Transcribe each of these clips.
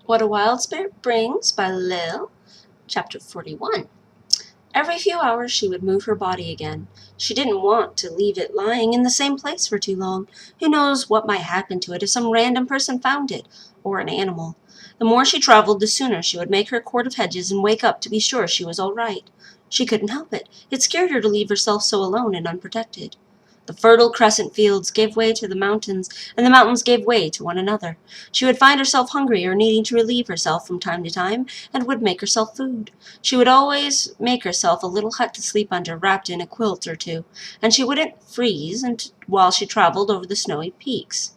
What a Wild Spirit Brings by Lil, Chapter 41. Every few hours she would move her body again. She didn't want to leave it lying in the same place for too long. Who knows what might happen to it if some random person found it, or an animal. The more she traveled, the sooner she would make her court of hedges and wake up to be sure she was all right. She couldn't help it. It scared her to leave herself so alone and unprotected. The fertile crescent fields gave way to the mountains, and the mountains gave way to one another. She would find herself hungry or needing to relieve herself from time to time, and would make herself food. She would always make herself a little hut to sleep under, wrapped in a quilt or two, and she wouldn't freeze while she traveled over the snowy peaks.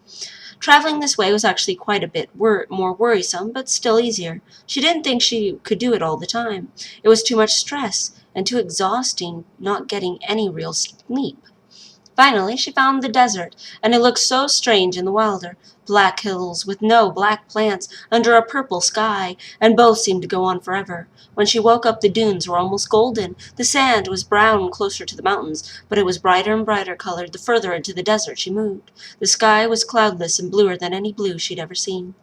Traveling this way was actually quite a bit more worrisome, but still easier. She didn't think she could do it all the time. It was too much stress, and too exhausting not getting any real sleep. Finally, she found the desert, and it looked so strange in the wilder. Black hills with no black plants under a purple sky, and both seemed to go on forever. When she woke up, the dunes were almost golden. The sand was brown closer to the mountains, but it was brighter and brighter colored the further into the desert she moved. The sky was cloudless and bluer than any blue she'd ever seen.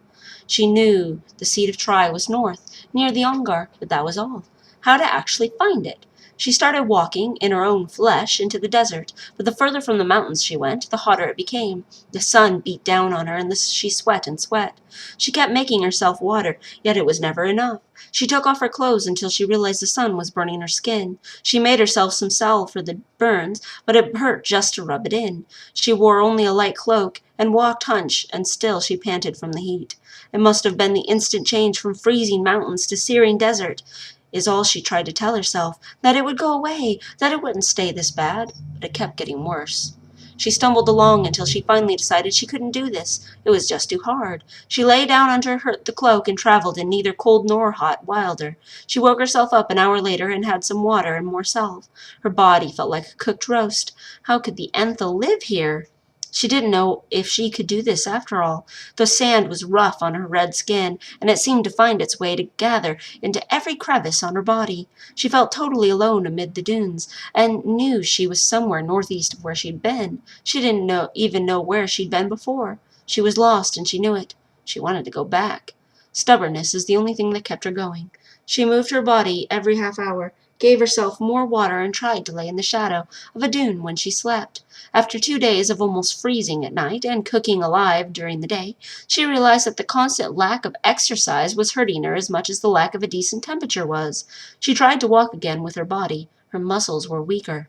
She knew the seat of Tri was north, near the Ongar, but that was all. How to actually find it? She started walking, in her own flesh, into the desert, but the further from the mountains she went, the hotter it became. The sun beat down on her, and she sweat and sweat. She kept making herself water, yet it was never enough. She took off her clothes until she realized the sun was burning her skin. She made herself some salve for the burns, but it hurt just to rub it in. She wore only a light cloak, and walked hunched, and still she panted from the heat. It must have been the instant change from freezing mountains to searing desert, is all she tried to tell herself, that it would go away, that it wouldn't stay this bad, but it kept getting worse. She stumbled along until she finally decided she couldn't do this. It was just too hard. She lay down under the cloak and traveled in neither cold nor hot wilder. She woke herself up an hour later and had some water and more salve. Her body felt like a cooked roast. How could the Enthel live here? She didn't know if she could do this after all. The sand was rough on her red skin, and it seemed to find its way to gather into every crevice on her body. She felt totally alone amid the dunes, and knew she was somewhere northeast of where she'd been. She didn't even know where she'd been before. She was lost, and she knew it. She wanted to go back. Stubbornness is the only thing that kept her going. She moved her body every half hour, gave herself more water, and tried to lay in the shadow of a dune when she slept. After 2 days of almost freezing at night and cooking alive during the day, she realized that the constant lack of exercise was hurting her as much as the lack of a decent temperature was. She tried to walk again with her body. Her muscles were weaker.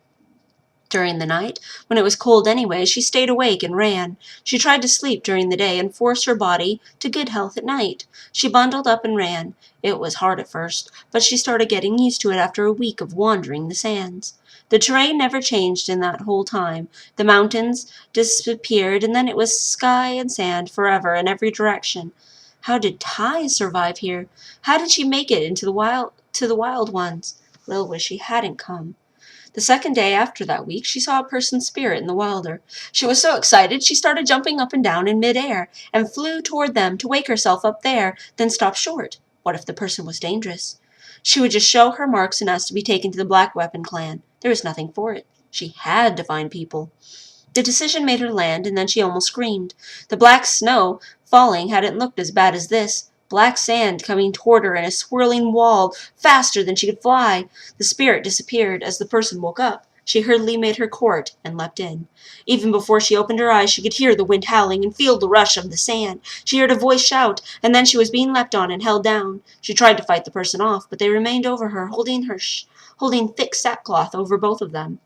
During the night, when it was cold anyway, she stayed awake and ran. She tried to sleep during the day and force her body to good health at night. She bundled up and ran. It was hard at first, but she started getting used to it after a week of wandering the sands. The terrain never changed in that whole time. The mountains disappeared, and then it was sky and sand forever in every direction. How did Ty survive here? How did she make it into the wild ones? Lil wished she hadn't come. The second day after that week, she saw a person's spirit in the wilder. She was so excited she started jumping up and down in mid-air and flew toward them to wake herself up there, then stopped short. What if the person was dangerous? She would just show her marks and ask to be taken to the Black Weapon clan. There was nothing for it. She had to find people. The decision made her land, and then she almost screamed. The black snow falling hadn't looked as bad as this. Black sand coming toward her in a swirling wall, faster than she could fly. The spirit disappeared as the person woke up. She hurriedly made her court and leapt in. Even before she opened her eyes, she could hear the wind howling and feel the rush of the sand. She heard a voice shout, and then she was being leapt on and held down. She tried to fight the person off, but they remained over her, holding thick sackcloth over both of them.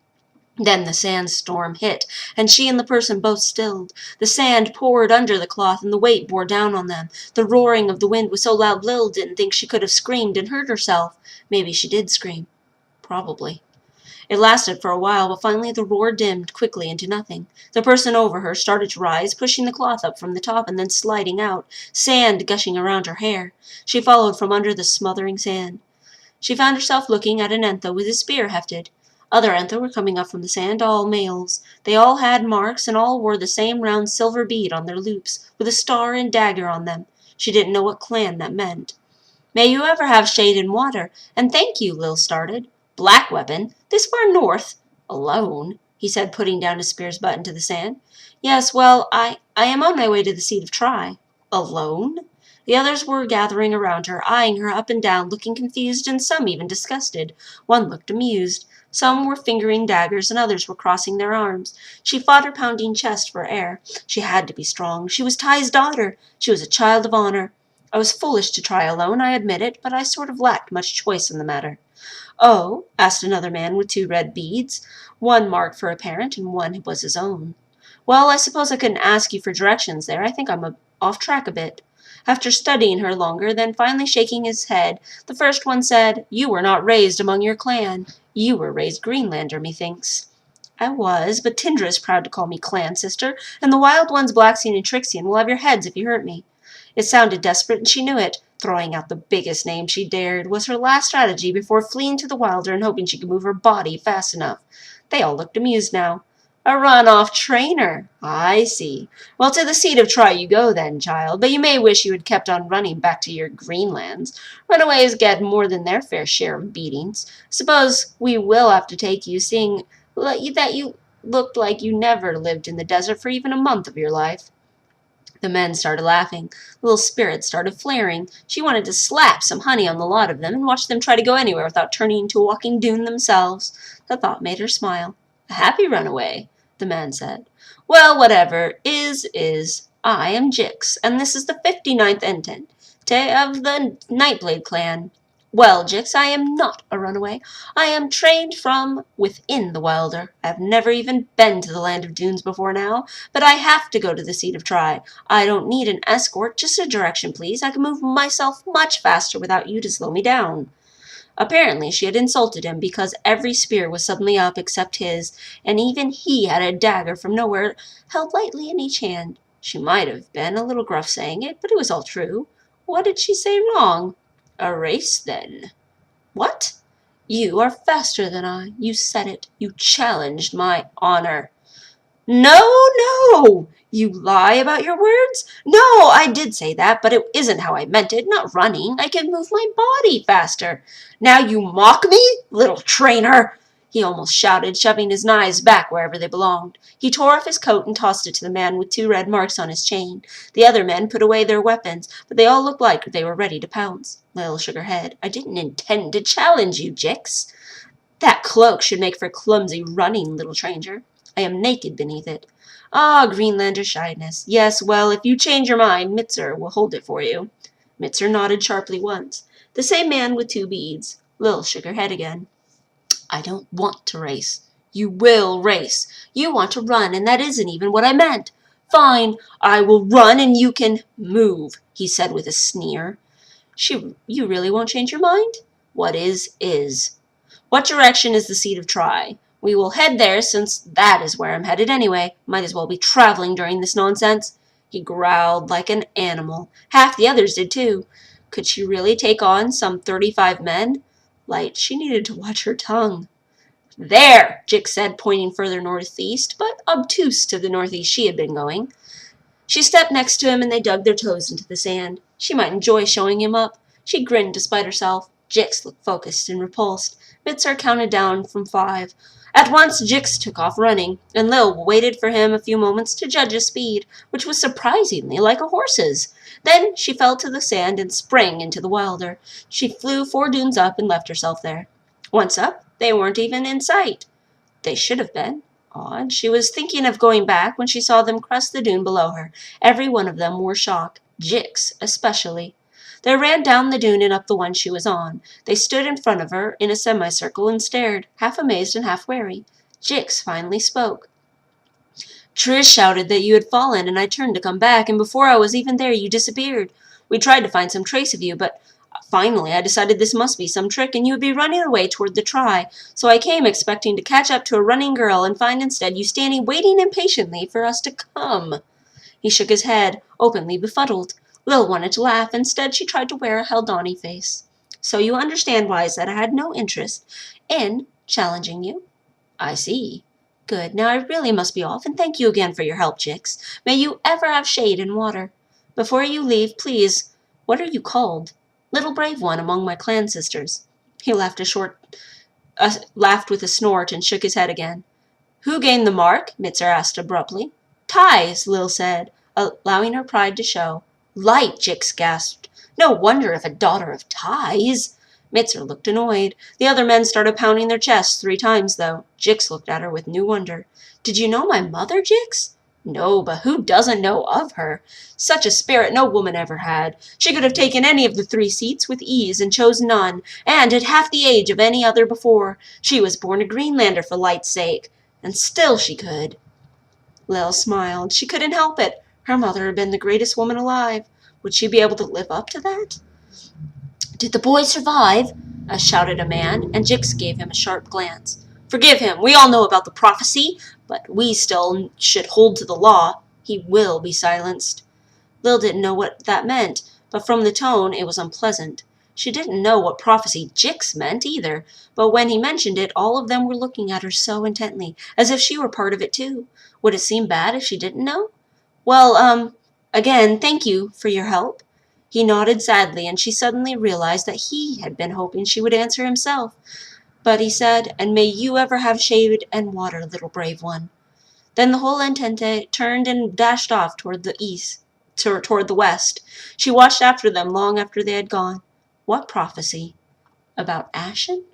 Then the sandstorm hit, and she and the person both stilled. The sand poured under the cloth, and the weight bore down on them. The roaring of the wind was so loud Lil didn't think she could have screamed and hurt herself. Maybe she did scream. Probably. It lasted for a while, but finally the roar dimmed quickly into nothing. The person over her started to rise, pushing the cloth up from the top and then sliding out, sand gushing around her hair. She followed from under the smothering sand. She found herself looking at an Entha with his spear hefted. Other Entha were coming up from the sand, all males. They all had marks, and all wore the same round silver bead on their loops, with a star and dagger on them. She didn't know what clan that meant. May you ever have shade and water, and thank you, Lil started. Black Weapon? This far north? Alone? He said, putting down his spear's butt into the sand. Yes, well, I am on my way to the seat of Tri. Alone? The others were gathering around her, eyeing her up and down, looking confused and some even disgusted. One looked amused. Some were fingering daggers and others were crossing their arms. She fought her pounding chest for air. She had to be strong. She was Ty's daughter. She was a child of honor. I was foolish to try alone, I admit it, but I sort of lacked much choice in the matter. "Oh?" asked another man with 2 red beads, one marked for a parent and one was his own. "Well, I suppose I couldn't ask you for directions there. I think I'm off track a bit." After studying her longer, then finally shaking his head, the first one said, "You were not raised among your clan. You were raised Greenlander, methinks." "I was, but Tindra is proud to call me clan sister, and the wild ones Blackseen and Trixie will have your heads if you hurt me." It sounded desperate, and she knew it. Throwing out the biggest name she dared was her last strategy before fleeing to the wilder and hoping she could move her body fast enough. They all looked amused now. "A run-off trainer. I see. Well, to the seat of Try you go then, child, but you may wish you had kept on running back to your Greenlands. Runaways get more than their fair share of beatings. Suppose we will have to take you, seeing that you looked like you never lived in the desert for even a month of your life." The men started laughing. Little Spirit started flaring. She wanted to slap some honey on the lot of them and watch them try to go anywhere without turning into a walking dune themselves. The thought made her smile. "A happy runaway," the man said. "Well, whatever is. I am Jix, and this is the 59th entent of the Nightblade clan. Well, Jix, I am not a runaway. I am trained from within the wilder. I have never even been to the land of dunes before now, but I have to go to the seat of Try. I don't need an escort, just a direction, please. I can move myself much faster without you to slow me down." Apparently she had insulted him because every spear was suddenly up except his, and even he had a dagger from nowhere held lightly in each hand. She might have been a little gruff saying it, but it was all true. What did she say wrong? "A race, then." "What?" "You are faster than I. You said it. You challenged my honor." "No, no! You lie about your words?" "No, I did say that, but it isn't how I meant it. Not running. I can move my body faster." "Now you mock me, little trainer!" he almost shouted, shoving his knives back wherever they belonged. He tore off his coat and tossed it to the man with 2 red marks on his chain. The other men put away their weapons, but they all looked like they were ready to pounce. Lil shook her head. "I didn't intend to challenge you, Jix. That cloak should make for clumsy running, little stranger. I am naked beneath it." "Ah, Greenlander shyness. Yes, well, if you change your mind, Mitzer will hold it for you." Mitzer nodded sharply once. "The same man with 2 beads." Lil shook her head again. "I don't want to race." "You will race. You want to run, and that isn't even what I meant." "Fine, I will run and you can move," he said with a sneer. "You really won't change your mind?" "What is, is." "What direction is the seat of Try?" "We will head there, since that is where I'm headed anyway. Might as well be traveling during this nonsense." He growled like an animal. Half the others did too. Could she really take on some 35 men? Light, she needed to watch her tongue. "There," Jix said, pointing further northeast, but obtuse to the northeast she had been going. She stepped next to him and they dug their toes into the sand. She might enjoy showing him up. She grinned despite herself. Jix looked focused and repulsed. Mitzer counted down from 5. At once Jix took off running, and Lil waited for him a few moments to judge his speed, which was surprisingly like a horse's. Then she fell to the sand and sprang into the wilder. She flew 4 dunes up and left herself there. Once up, they weren't even in sight. They should have been. Odd. She was thinking of going back when she saw them cross the dune below her. Every one of them wore shock, Jix especially. They ran down the dune and up the one she was on. They stood in front of her in a semicircle and stared, half amazed and half wary. Jix finally spoke. "Trish shouted that you had fallen, and I turned to come back, and before I was even there you disappeared. We tried to find some trace of you, but finally I decided this must be some trick, and you would be running away toward the Try. So I came expecting to catch up to a running girl and find instead you standing waiting impatiently for us to come." He shook his head, openly befuddled. Lil wanted to laugh. Instead, she tried to wear a Haldani face. "So you understand why I said I had no interest in challenging you?" "I see." "Good. Now I really must be off, and thank you again for your help, Jix. May you ever have shade and water. Before you leave, please, what are you called?" "Little Brave One among my clan sisters." He laughed with a snort and shook his head again. "Who gained the mark?" Mitzer asked abruptly. "Ties," Lil said, allowing her pride to show. Light, Jix gasped. No wonder if a daughter of ties. Mitzer looked annoyed. The other men started pounding their chests 3 times, though. Jix looked at her with new wonder. Did you know my mother, Jix? No, but who doesn't know of her? Such a spirit no woman ever had. She could have taken any of the 3 seats with ease and chose none, and at half the age of any other before. She was born a Greenlander for Light's sake, and still she could. Lil smiled. She couldn't help it. Her mother had been the greatest woman alive. Would she be able to live up to that? Did the boy survive? Shouted a man, and Jix gave him a sharp glance. Forgive him. We all know about the prophecy, but we still should hold to the law. He will be silenced. Lil didn't know what that meant, but from the tone it was unpleasant. She didn't know what prophecy Jix meant either, but when he mentioned it, all of them were looking at her so intently, as if she were part of it too. Would it seem bad if she didn't know? Well, again, thank you for your help. He nodded sadly, and she suddenly realized that he had been hoping she would answer himself. But he said, and may you ever have shade and water, little brave one. Then the whole entente turned and dashed off toward the west. She watched after them long after they had gone. What prophecy? About Ashen?